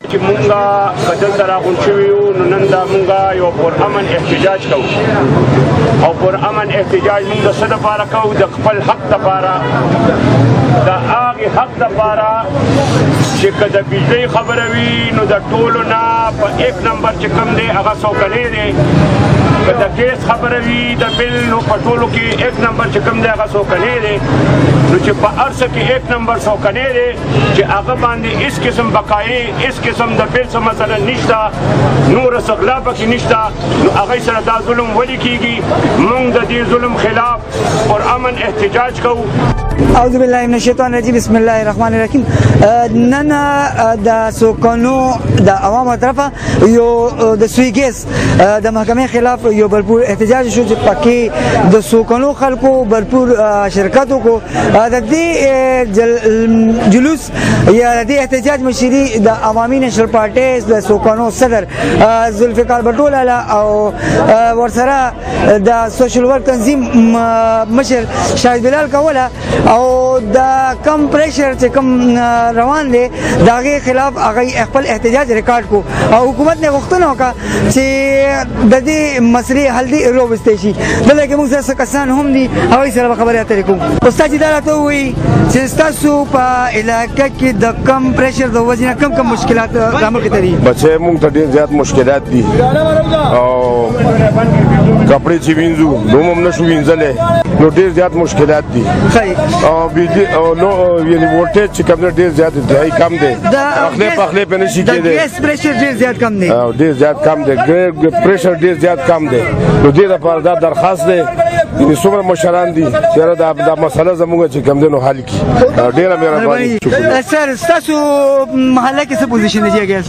چې مونږه بدلته راغون شوي یو نو نن دا مونږه یو پرامن احتجاج کوو او پرامن احتجاج مونږ د څه دپاره کوو د خپل حق دپاره د هغې حق دپاره چې که د بجلۍ خبره وي نو د ټولو نه په 1 نمبر چې کوم دی هغه څوکنی دی که د ګیس خبره وي د بل نو په ټولو کې 1 نمبر چې کوم دی هغه څوکنی دی نو چې په هر څه کې 1 نمبر څوکنی دی چې هغه باندې هېڅ قسم بقایې هېڅ قسم د بل څه مثلا نشته نوره څه غلا پکې نشته نو هغوی سره دا ظلم ولې کېږي موږ د دې ظلم خلاف پرامن احتجاج کوو. اعوذ بالله من الشیطان الرجیم بسم الله الرحمن الرحیم. نن د سوکانو د عوامو طرفه یو د سوی ګیس د محکمې خلاف یو بھرپور احتجاج شو چې پکې د سوکانو خلکو بھرپور شرکت وکړو. د دې جلوس یا د دې احتجاج مشري د عوامي نیشنل پارټي د سوکانو صدر ذوالفقار بټو لالا او ورسره د سوشل ورک تنظیم مشر شاهد بلال کوله او د کم پریشر چې کم روان دی د هغې خلاف هغوی خپل احتجاج ریکارډ کو او حکومت نه غوښتنه وکړه چې د دې مسلې حل دې راوستی شي. دلته کې موږ سره څه کسان هم دي هغوی سره به خبرې اترې کوو. استاد چې دا راته ووایي چې ستاسو په علاقه کې د کم پریشر د وجې نه کم مشکلات رامخې ته دي؟ بچې موږ ته ډېر زیات مشکلات دي او کپړې چې وینځو نوم هم نشو وینځلی نو ډېر زیات مشکلات دي او بجلی او نو یعنی وولټیج چې کوم ډېر زیات انتهایی کم دی پخلی پې نشي کېدی. د ګیس پریشر ډېر زیات کم دی او ډېر زیات کم دی پریشر ډېر زیات کم دی نو دې دپاره دا درخواست دی یعنې څومره مشران دي چې یاره دا مسله زموږ چې کوم دی نو حل کړي. ډېره مهرباني. سر ستاسو محله کې څه پوزیشن دی ګیس؟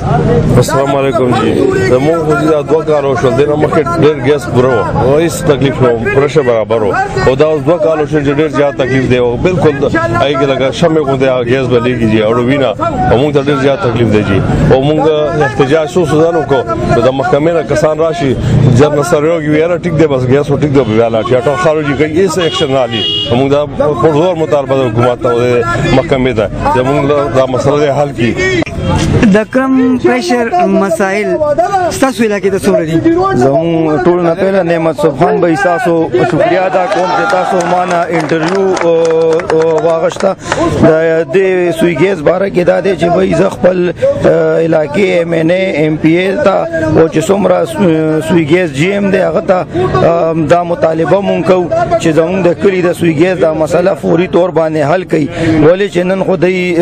السلام علیکم جی زموږ خو دا 2 کالو شول دی نه مخکې ډېر ګیس پوره وه او هېڅ تکلیف نه و پریشر برابر و او دا اوس 2 کالو شول چې ډېر زیات تکلیف دی او بالکل هغې کې لکه شمې غوندې ګیس به لېږي جي او وینه او موږ ته ډېر زیات تکلیف دی جي او موږ احتجاج څو ځان وکړو نو د محکمې نه کسان راشي جنرال سره یو یاره ټیک دی بس ګیس و ټیک دی بیا لاړ شي ټول خارجي کوي هېڅ ایکشن نه اخلي. موږ دا پرزور مطالبه د حکومت ته او د محکمې ته چې موږ دا مسله حل کړي. د کم پریشر مسائل ستاسو علاقې ته څومره دي؟ زموږ ټولو نه پهله نعمت صاحب خان به ستاسو شکریا ادا کوم چې تاسو ما نه انټرویو واغشته. د دې سوی ګیس باره کې دا دی چې بھائی زه خپل علاقې MNA MPA ته او چې څومره سوی ګیس GM دی هغه ته دا مطالبه مونږ کوو چې زموږ د کلي د سوی ګیس دا مسله فوري طور باندې حل کړي. ولې چې نن خو دوی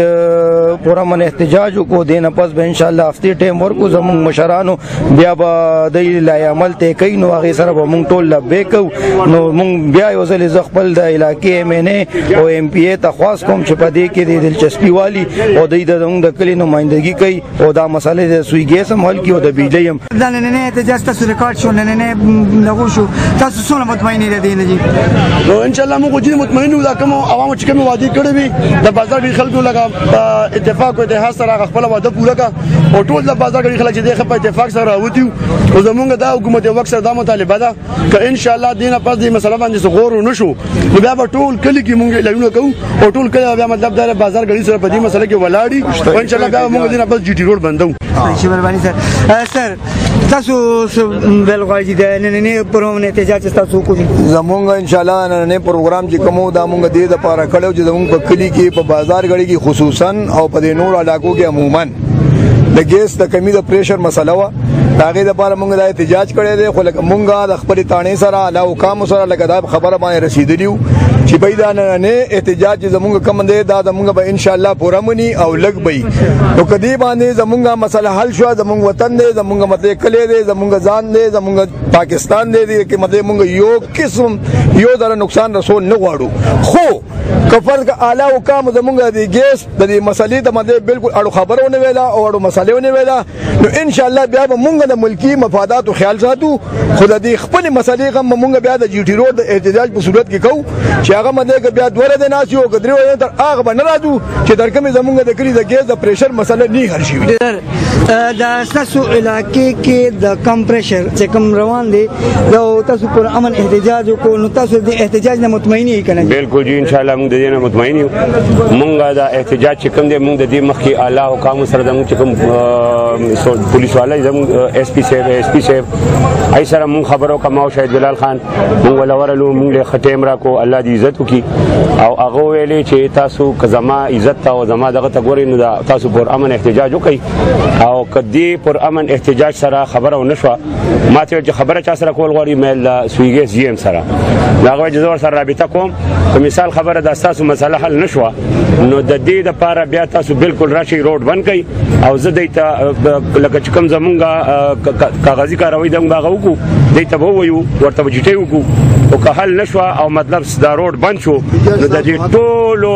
پرامن احتجاج وکړو دې نه پس به انشاءالله هفتې ټایم ورکو زموږ مشرانو بیا به دوی لای عمل ته کوي نو هغې سره به مونږ ټول لبیک کوو. نو مونږ بیا یو ځلې زه خپل د علاقې MNA او MPA ته خواست کوم چې په دې کې د دلچسپي والي او دوی د زموږ د کلي نمایندګي کوي او دا مسلې د سوی ګیس هم حل کړي او د بجلۍ هم. دا نننی احتجاج تاسو ریکارډ شو نننی دغه شو تاسو څومره مطمئن یې د دې نه جي؟ نو انشاءالله موږ ډېر مطمئن یو دا کوم عوامو چې کومې وعدې کړې وي د بازار ډېر خلکو لکه اتفاق او اتحاد سره هغه خپله وعده پوره کړه او ټول د بازار ډېر خلک چې دی په اتفاق سره راوتي او زمونږ دا حکومت وخت سره دا مطالبه ده که انشاءالله دې نه پس دې مسله باندې څه غور ونه شو نو بیا به ټول کلي کې مونږ اعلانونه کوو او ټول کلي بیا مطلب دا بازار ګړي سره په دې مسله کې ولاړي او انشاءالله بیا مونږ دې نه پس GT روډ بندو. شي مهرباني سر تاسو بل غواړئ د نننی پروګرام احتجاج تاسو وکړئ؟ زمونږ انشاءالله نننی پروګرام چې کوم دا مونږ دې دپاره کړی چې زمونږ په کلي کې په بازار ګړي کې خصوصا او په دې نور علاقو کې عموما د ګیس د کمی د پریشر مسله وه د هغې دپاره مونږ دا احتجاج کړی دی خو لکه مونږ د خپلې تاڼې سره له حکامو سره لکه دا خبره باندې رسېدلي وو چې بھائی دا نننی احتجاج چې زمونږ کم دی دا زمونږ به انشاءالله پوره مني او لږ به وي نو که دې باندې زمونږ مسله حل شوه زمونږ وطن دی زمونږ مطلب کلی دی زمونږ ځان دی زمونږ پاکستان دی کې مطلب مونږ یو قسم یو ذره نقصان رسول نه غواړو خو که فرض اعلی حکام زمونږ د ګیس د دې مسلې ته مطلب بالکل اړو خبره ونه ویله او اړو مسلې ونه ویله نو انشاءالله بیا به مونږ د ملکي مفاداتو خیال ساتو خو د دې خپلې مسلې غم به مونږ بیا د GT روډ د احتجاج په صورت کې کوو چې هغه مطلب که بیا 2 ورځې ناست یو که 3 ورځې تر هغه به نه راځو چې تر کومې زمونږ د کلي د ګیس د پریشر مسله نه حل شوي. د ستاسو علاقې کې د کم پریشر چې کم روان دی تاسو پر امن احتجاج وکړو نو تاسو د احتجاج نه مطمئن یې که نه؟ بالکل جی انشاءالله موږ د د دې نه مطمئن یو مونږ دا احتجاج چې کوم دی مونږ د دې مخکې اعلی حکامو سره زموږ چې کوم پولیس والا زموږ ایس پی صاحب ای سره مونږ خبرو کوم او شهید بلال خان مونږ ولورلو مونږ له ختم راکو الله دې عزت وکي او هغه ویلې چې تاسو که زما عزت او زما دغه ته ګورئ نو تاسو پر امن احتجاج وکړئ او کدی پر امن احتجاج سره خبره ونشوه ما ته چې خبره چا سره کول غواړي مې سویګیس جی ام سره دا غوښ جوړ سره رابطه کوم که مثال خبره د تاسو مسله حل نشوه نو د دې لپاره بیا تاسو بالکل راشي روډ بند کړئ او زه دې ته لکه چې کوم زمونږه کاغذي کاروي دغه وکړو دې ته به وایو ورته به چټۍ وکړو او که حل نشوه او مطلب دا روډ بند شو نو د دې ټولو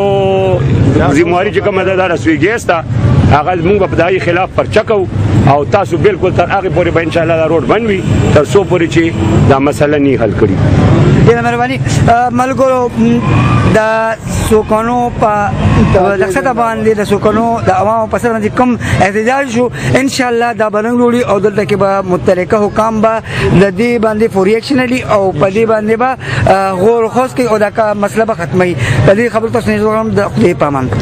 ذمہواري چې کومه ده دا سویګیس ته هغه موږ په دای خلاف پرچا کوو او تاسو بالکل تر هغه پورې به ان شاء الله دا روډ بند وي تر څو پورې چې دا مسله نه حل کړي. ډېره مهرباني ملګرو د سوکانو په لکسته باندې د سوکانو د عوامو په سر باندې کوم احتجاج شو ان شاء الله دا بلنګ وروړي او دلته کې به متلقه حکام به د دې باندې فوري اکشن لري او په دې باندې به غور خوښ کوي او دا مسله به ختمي. په دې خبرو تاسو نه زغم د خپل پامان